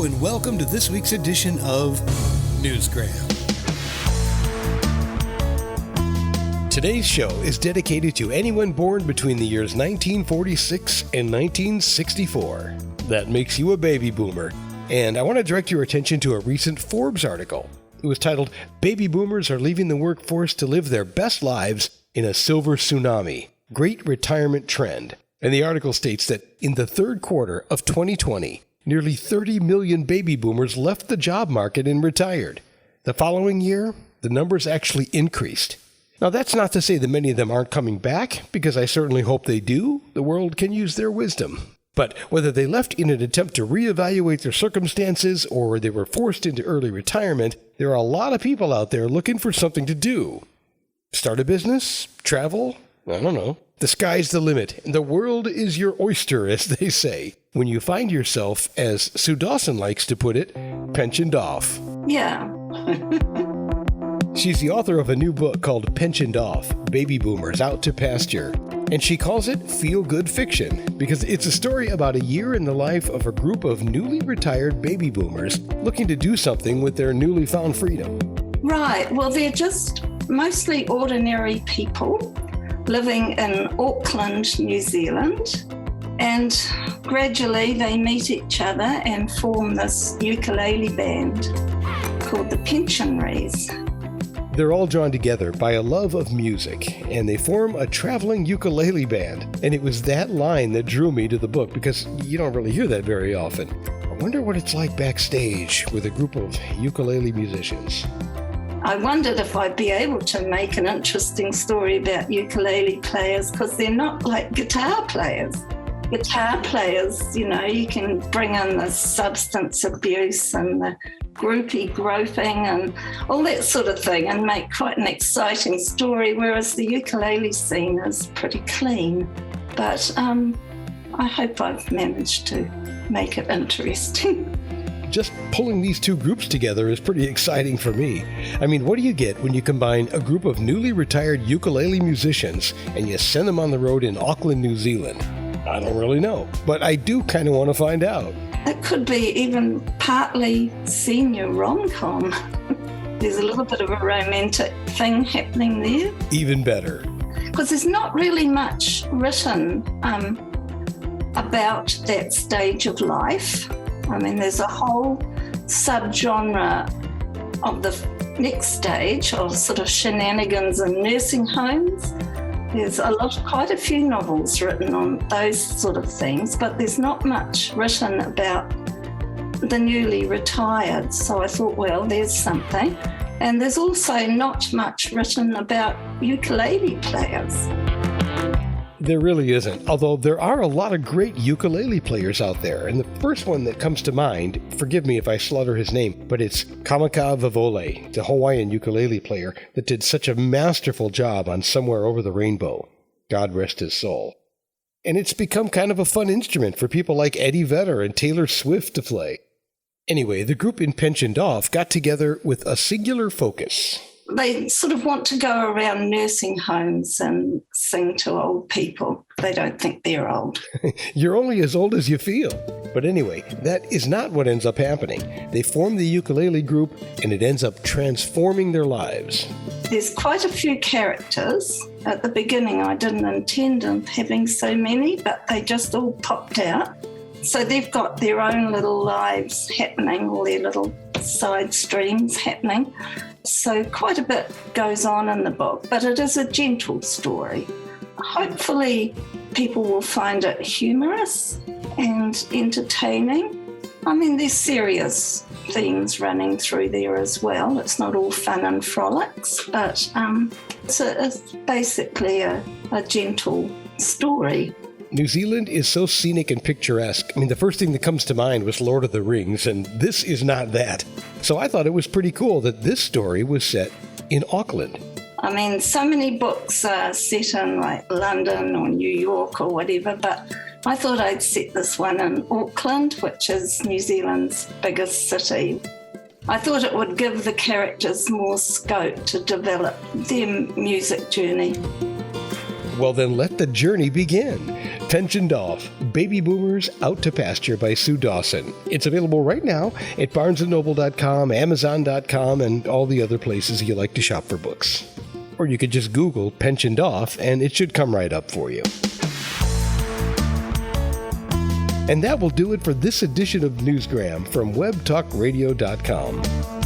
Hello and welcome to this week's edition of Newsgram. Today's show is dedicated to anyone born between the years 1946 and 1964. That makes you a baby boomer. And I want to direct your attention to a recent Forbes article. It was titled, "Baby Boomers Are Leaving the Workforce to Live Their Best Lives in a Silver Tsunami. Great Retirement Trend." And the article states that in the third quarter of 2020, nearly 30 million baby boomers left the job market and retired. The following year, the numbers actually increased. Now, that's not to say that many of them aren't coming back, because I certainly hope they do. The world can use their wisdom. But whether they left in an attempt to reevaluate their circumstances or they were forced into early retirement, there are a lot of people out there looking for something to do. Start a business? Travel? I don't know. The sky's the limit, and the world is your oyster, as they say, when you find yourself, as Sue Dawson likes to put it, pensioned off. Yeah. She's the author of a new book called Pensioned Off, Baby Boomers Out to Pasture. And she calls it feel-good fiction because it's a story about a year in the life of a group of newly retired baby boomers looking to do something with their newly found freedom. Right. Well, they're just mostly ordinary people living in Auckland, New Zealand. And gradually they meet each other and form this ukulele band called the Pensionaries. They're all drawn together by a love of music, and they form a traveling ukulele band. And it was that line that drew me to the book, because you don't really hear that very often. I wonder what it's like backstage with a group of ukulele musicians. I wondered if I'd be able to make an interesting story about ukulele players, because they're not like guitar players. Guitar players, you can bring in the substance abuse and the groupie groping and all that sort of thing and make quite an exciting story, whereas the ukulele scene is pretty clean. But I hope I've managed to make it interesting. Just pulling these two groups together is pretty exciting for me. I mean, what do you get when you combine a group of newly retired ukulele musicians and you send them on the road in Auckland, New Zealand? I don't really know, but I do kind of want to find out. It could be even partly senior rom-com. There's a little bit of a romantic thing happening there. Even better. Because there's not really much written about that stage of life. I mean, there's a whole subgenre of the next stage of sort of shenanigans in nursing homes. There's quite a few novels written on those sort of things, but there's not much written about the newly retired. So I thought, well, there's something. And there's also not much written about ukulele players. There really isn't, although there are a lot of great ukulele players out there. And the first one that comes to mind, forgive me if I slaughter his name, but it's Kamaka Vavole, the Hawaiian ukulele player that did such a masterful job on Somewhere Over the Rainbow. God rest his soul. And it's become kind of a fun instrument for people like Eddie Vedder and Taylor Swift to play. Anyway, the group in Pensioned Off got together with a singular focus. They sort of want to go around nursing homes and sing to old people. They don't think they're old. You're only as old as you feel. But anyway, that is not what ends up happening. They form the ukulele group, and it ends up transforming their lives. There's quite a few characters. At the beginning, I didn't intend on having so many, but they just all popped out. So they've got their own little lives happening, all their little side streams happening. So quite a bit goes on in the book, but it is a gentle story. Hopefully people will find it humorous and entertaining. I mean, there's serious themes running through there as well. It's not all fun and frolics, but it's basically a gentle story. New Zealand is so scenic and picturesque. I mean, the first thing that comes to mind was Lord of the Rings, and this is not that. So I thought it was pretty cool that this story was set in Auckland. I mean, so many books are set in like London or New York or whatever, but I thought I'd set this one in Auckland, which is New Zealand's biggest city. I thought it would give the characters more scope to develop their music journey. Well, then let the journey begin. Pensioned Off, Baby Boomers Out to Pasture by Sue Dawson. It's available right now at barnesandnoble.com, amazon.com, and all the other places you like to shop for books. Or you could just Google Pensioned Off, and it should come right up for you. And that will do it for this edition of Newsgram from webtalkradio.com.